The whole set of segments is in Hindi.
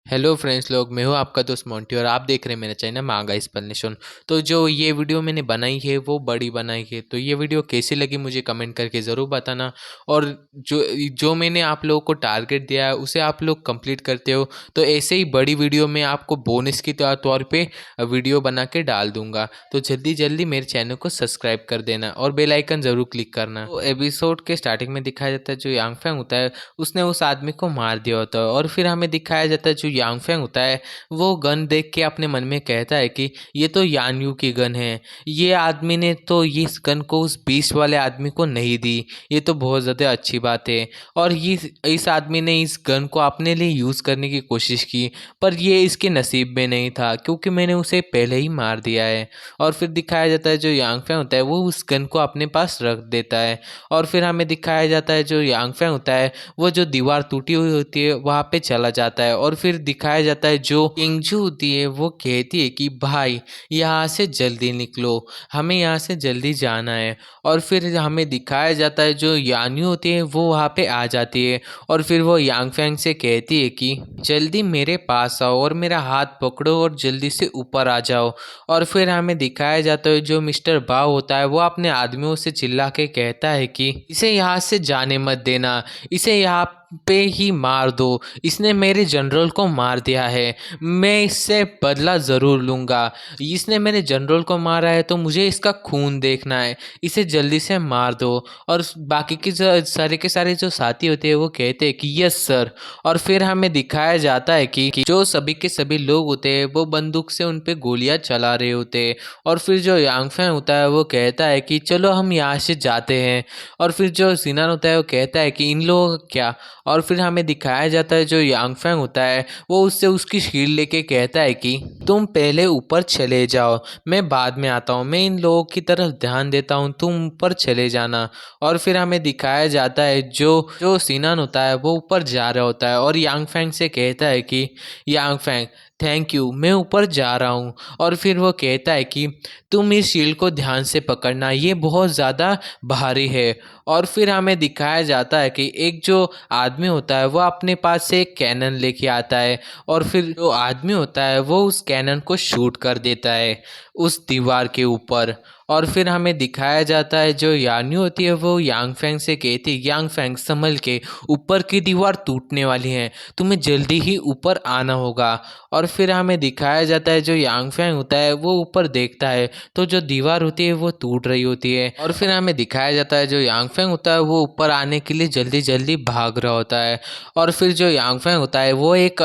हेलो फ्रेंड्स लोग, मैं हूँ आपका दोस्त मोंटी और आप देख रहे हैं मेरा चैनल मांगा एक्सप्लेनेशन। तो जो ये वीडियो मैंने बनाई है वो बड़ी बनाई है, तो ये वीडियो कैसी लगी मुझे कमेंट करके ज़रूर बताना। और जो जो मैंने आप लोगों को टारगेट दिया है उसे आप लोग कंप्लीट करते हो तो ऐसे ही बड़ी वीडियो मैं आपको बोनस के तौर पे वीडियो बना के डाल दूंगा। तो जल्दी जल्दी मेरे चैनल को सब्सक्राइब कर देना और बेल आइकन ज़रूर क्लिक करना। तो एपिसोड के स्टार्टिंग में दिखाया जाता है जो यांग फैंग होता है उसने उस आदमी को मार दिया होता है, और फिर हमें दिखाया जाता है जो यांग फेंग होता है वो गन देख के अपने मन में कहता है कि ये तो यान यू की गन है। ये आदमी ने तो इस गन को उस बीच वाले आदमी को नहीं दी, ये तो बहुत ज़्यादा अच्छी बात है। और ये इस आदमी ने इस गन को अपने लिए यूज़ करने की कोशिश की, पर ये इसके नसीब में नहीं था क्योंकि मैंने उसे पहले ही मार दिया है। और फिर दिखाया जाता है जो यांग फेंग होता है वो उस गन को अपने पास रख देता है। और फिर हमें दिखाया जाता है जो यांग फेंग होता है वो जो दीवार टूटी हुई होती है वहाँ पे चला जाता है। और फिर दिखाया जाता है जो किंगजू होती है वो कहती है कि भाई यहाँ से जल्दी निकलो, हमें यहाँ से जल्दी जाना है। और फिर हमें दिखाया जाता है जो यान्यू होती है वो वहाँ पे आ जाती है, और फिर वो यांग फैंग से कहती है कि जल्दी मेरे पास आओ और मेरा हाथ पकड़ो और जल्दी से ऊपर आ जाओ। और फिर हमें दिखाया जाता है जो मिस्टर बाव होता है वो अपने आदमियों से चिल्ला के कहता है कि इसे यहाँ से जाने मत देना, इसे यहाँ पे ही मार दो, इसने मेरे जनरल को मार दिया है, मैं इससे बदला ज़रूर लूँगा। इसने मेरे जनरल को मारा है तो मुझे इसका खून देखना है, इसे जल्दी से मार दो। और बाकी सारे के सारे जो साथी होते हैं वो कहते हैं कि यस सर। और फिर हमें दिखाया जाता है कि जो सभी के सभी लोग होते हैं वो बंदूक से उन पे गोलियां चला रहे होते हैं। और फिर जो यांग फैंग होता है वो कहता है कि चलो हम यहाँ से जाते हैं। और फिर जो सिनान होता है वो कहता है कि इन लोगों का क्या। और फिर हमें दिखाया जाता है जो यांग फैंग होता है वो उससे उसकी शील्ड लेके कहता है कि तुम पहले ऊपर चले जाओ, मैं बाद में आता हूँ, मैं इन लोगों की तरफ ध्यान देता हूँ, तुम ऊपर चले जाना। और फिर हमें दिखाया जाता है जो जो सिनान होता है वो ऊपर जा रहा होता है और यांग फैंग से कहता है कि यांग फैंग थैंक यू, मैं ऊपर जा रहा हूँ। और फिर वो कहता है कि तुम इस शील्ड को ध्यान से पकड़ना, ये बहुत ज़्यादा भारी है। और फिर हमें दिखाया जाता है कि एक जो आदमी होता है वो अपने पास से एक कैनन लेके आता है, और फिर जो आदमी होता है वो उस कैनन को शूट कर देता है उस दीवार के ऊपर। और फिर हमें दिखाया जाता है जो यान्यू होती है वो यांग फैंग से कहती है यांग फैंग संभल के, ऊपर की दीवार टूटने वाली है, तुम्हें जल्दी ही ऊपर आना होगा। और फिर हमें दिखाया जाता है जो यांग फैंग होता है वो ऊपर देखता है तो जो दीवार होती है वो टूट रही होती है। और फिर हमें दिखाया जाता है जो यांग फैंग होता है वो ऊपर आने के लिए जल्दी जल्दी भाग रहा होता है। और फिर जो यांग फैंग होता है वो एक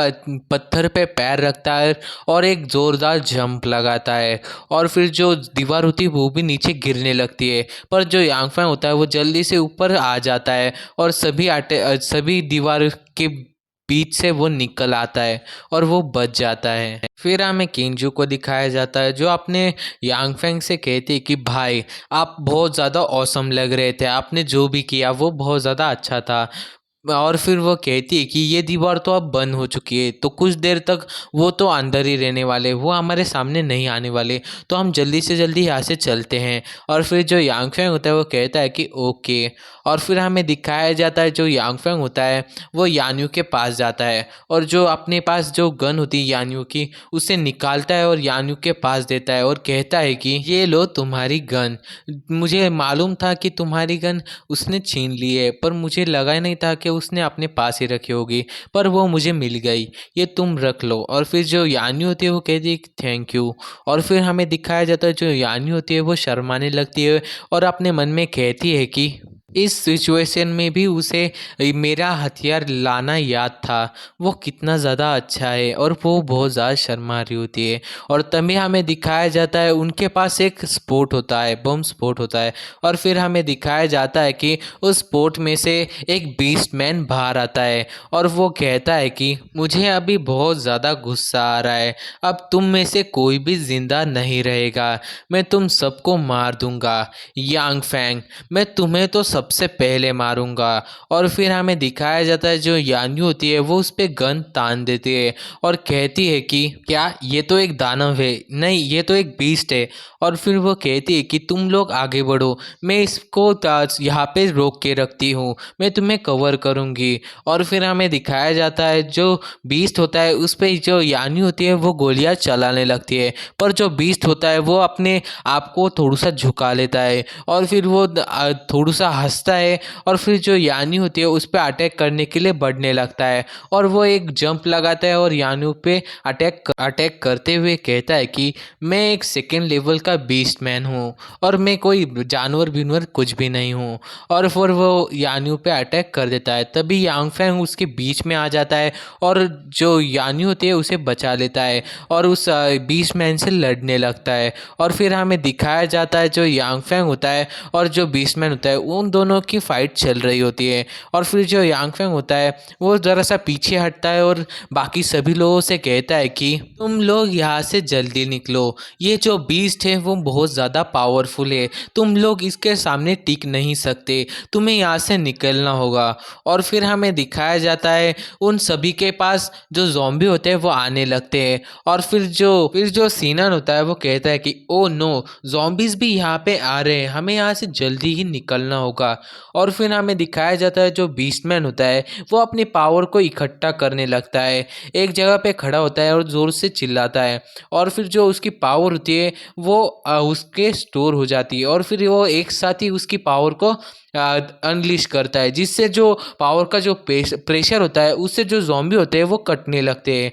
पत्थर पे पैर रखता है और एक ज़ोरदार जंप लगाता है। और फिर जो दीवार होती है वो भी नीचे गिरने लगती है, पर जो यांग फैंग होता है वो जल्दी से ऊपर आ जाता है और सभी दीवार के बीच से वो निकल आता है और वो बच जाता है। फिर हमें किंगजू को दिखाया जाता है जो अपने यांग फैंग से कहती है कि भाई आप बहुत ज़्यादा औसम लग रहे थे, आपने जो भी किया वो बहुत ज़्यादा अच्छा था। और फिर वो कहती है कि ये दीवार तो अब बंद हो चुकी है तो कुछ देर तक वो तो अंदर ही रहने वाले, वो हमारे सामने नहीं आने वाले, तो हम जल्दी से जल्दी यहाँ से चलते हैं। और फिर जो यांग फैंग होता है वो कहता है कि ओके। और फिर हमें दिखाया जाता है जो यांग फैंग होता है वो यान्यू के पास जाता है और जो अपने पास जो गन होती है यान्यू की उसे निकालता है और यान्यू के पास देता है और कहता है कि ये लो तुम्हारी गन, मुझे मालूम था कि तुम्हारी गन उसने छीन ली है, पर मुझे लगा ही नहीं था कि उसने अपने पास ही रखी होगी, पर वो मुझे मिल गई, ये तुम रख लो। और फिर जो यान्यू होती है वो कहती है थैंक यू। और फिर हमें दिखाया जाता है जो यान्यू होती है वो शर्माने लगती है और अपने मन में कहती है कि इस सिचुएशन में भी उसे मेरा हथियार लाना याद था, वो कितना ज़्यादा अच्छा है, और वो बहुत ज़्यादा शर्मा रही होती है। और तभी हमें दिखाया जाता है उनके पास एक स्पोर्ट होता है, बम स्पोर्ट होता है। और फिर हमें दिखाया जाता है कि उस स्पोर्ट में से एक बीस्ट मैन बाहर आता है और वो कहता है कि मुझे अभी बहुत ज़्यादा गुस्सा आ रहा है, अब तुम में से कोई भी जिंदा नहीं रहेगा, मैं तुम सबको मार दूंगा। यांग फैंग, मैं तुम्हें तो सबसे पहले मारूंगा। और फिर हमें दिखाया जाता है जो यान्यू होती है वो उस पे गन तान देती है और कहती है कि क्या ये तो एक दानव है, नहीं ये तो एक बीस्ट है। और फिर वो कहती है कि तुम लोग आगे बढ़ो, मैं इसको यहाँ पे रोक के रखती हूँ, मैं तुम्हें कवर करूँगी। और फिर हमें दिखाया जाता है जो बीस्ट होता है उस पे जो यानी होती है वो गोलियां चलाने लगती है, पर जो बीस्ट होता है वो अपने आप को थोड़ा सा झुका लेता है और फिर वो थोड़ा सा हंसता है और फिर जो यानी होती है उस पर अटैक करने के लिए बढ़ने लगता है। और वो एक जंप लगाता है और यानी पे अटैक करते हुए कहता है कि मैं एक सेकेंड लेवल का बीस्ट मैन हूँ और मैं कोई जानवर बिनवर कुछ भी नहीं हूँ। और फिर वो यान्यू पे अटैक कर देता है। तभी यांग फैंग उसके बीच में आ जाता है और जो यान्यू होती है उसे बचा लेता है और उस बीस्ट मैन से लड़ने लगता है। और फिर हमें दिखाया जाता है जो यांग फैंग होता है और जो बीस्ट मैन होता है उन दोनों की फाइट चल रही होती है। और फिर जो यांग फैंग होता है वो ज़रा सा पीछे हटता है और बाकी सभी लोगों से कहता है कि तुम लोग यहाँ से जल्दी निकलो, ये जो बीस्ट है वो बहुत ज़्यादा पावरफुल है, तुम लोग इसके सामने टिक नहीं सकते, तुम्हें यहाँ से निकलना होगा। और फिर हमें दिखाया जाता है उन सभी के पास जो ज़ॉम्बी होते हैं वो आने लगते हैं। और फिर जो सीनन होता है वो कहता है कि ओ नो, ज़ॉम्बीज़ भी यहाँ पे आ रहे हैं, हमें यहाँ से जल्दी ही निकलना होगा। और फिर हमें दिखाया जाता है जो बीस्टमैन होता है वो अपनी पावर को इकट्ठा करने लगता है, एक जगह पे खड़ा होता है और ज़ोर से चिल्लाता है और फिर जो उसकी पावर होती है वो उसके स्टोर हो जाती है और फिर वो एक साथ ही उसकी पावर को अनलिश करता है, जिससे जो पावर का जो प्रेशर होता है उससे जो ज़ॉम्बी होते हैं वो कटने लगते हैं।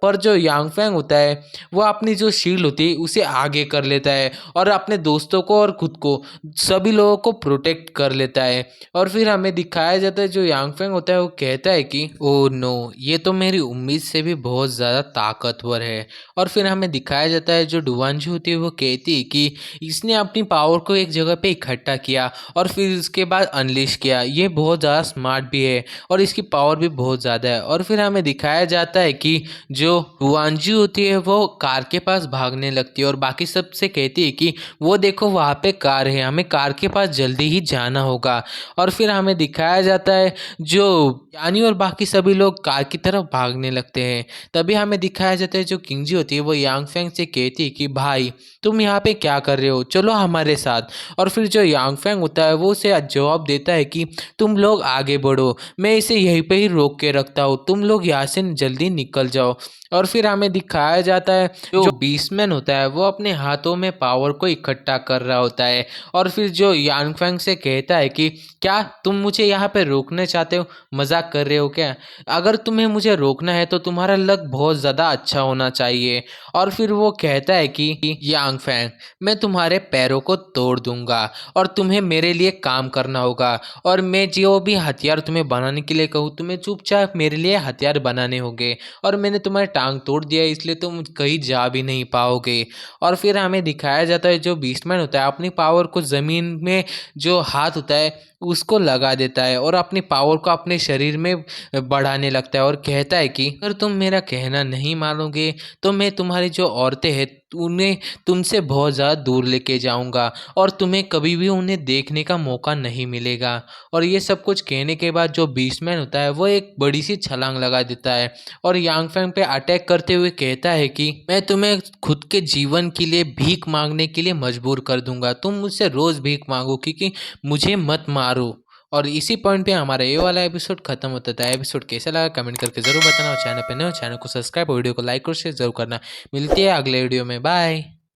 पर जो यांग फैंग होता है वो अपनी जो शील्ड होती है उसे आगे कर लेता है और अपने दोस्तों को और खुद को सभी लोगों को प्रोटेक्ट कर लेता है। और फिर हमें दिखाया जाता है जो यांग फैंग होता है वो कहता है कि ओ नो, ये तो मेरी उम्मीद से भी बहुत ज़्यादा ताकतवर है। और फिर हमें दिखाया जाता है जो डुवांजी होती है वो कहती है कि इसने अपनी पावर को एक जगह पे इकट्ठा किया और फिर इसके बाद अनलिश किया, ये बहुत ज़्यादा स्मार्ट भी है और इसकी पावर भी बहुत ज़्यादा है। और फिर हमें दिखाया जाता है कि जो डुवांजी होती है वो कार के पास भागने लगती है और बाकी सबसे कहती है कि वो देखो वहाँ पे कार है, हमें कार के पास जल्दी ही जाना होगा। और फिर हमें दिखाया जाता है जो यानी और बाकी सभी लोग कार की तरफ भागने लगते हैं। तभी हमें दिखाया जाता है जो किंगजी होती है वो यांग फैंग से कहती है कि भाई तुम यहाँ पे क्या कर रहे हो, चलो हमारे साथ। और फिर जो यांग फैंग होता है वो उसे जवाब देता है कि तुम लोग आगे बढ़ो, मैं इसे यहीं पे ही रोक के रखता हूँ, तुम लोग यहाँ से जल्दी निकल जाओ। और फिर हमें दिखाया जाता है जो बीस्टमैन होता है वो अपने हाथों में पावर को इकट्ठा कर रहा होता है और फिर जो यांग फैंग से कहता है कि क्या तुम मुझे यहाँ पे रोकना चाहते हो, मजाक कर रहे हो क्या, अगर तुम्हें मुझे रोकना है तो तुम्हारा लक बहुत ज़्यादा अच्छा होना चाहिए। और फिर वो कहता है कि यांग फैंग, मैं तुम्हारे पैरों को तोड़ दूंगा और तुम्हें मेरे लिए काम करना होगा और मैं जो भी हथियार तुम्हें बनाने के लिए कहूँ तुम्हें चुपचाप मेरे लिए हथियार बनाने होंगे और मैंने तुम्हारी टांग तोड़ दिया इसलिए तुम कहीं जा भी नहीं पाओगे। और फिर हमें दिखाया जाता है जो बीस्टमैन होता है अपनी पावर को ज़मीन में जो हाथ होता है उसको लगा देता है और अपनी पावर को अपने शरीर में बढ़ाने लगता है और कहता है कि अगर तुम मेरा कहना नहीं मानोगे तो मैं तुम्हारी जो औरतें हैं उन्हें तुमसे बहुत ज़्यादा दूर लेके जाऊंगा और तुम्हें कभी भी उन्हें देखने का मौका नहीं मिलेगा। और ये सब कुछ कहने के बाद जो बीस्टमैन होता है वो एक बड़ी सी छलांग लगा देता है और यांग फैंग पे अटैक करते हुए कहता है कि मैं तुम्हें खुद के जीवन के लिए भीख मांगने के लिए मजबूर कर दूंगा, तुम मुझसे रोज़ भीख मांगो क्योंकि मुझे मत मारो। और इसी पॉइंट पे हमारा ये वाला एपिसोड खत्म होता था। एपिसोड कैसा लगा कमेंट करके जरूर बताना और चैनल पे नए हो चैनल को सब्सक्राइब और वीडियो को लाइक और शेयर जरूर करना। मिलती है अगले वीडियो में, बाय।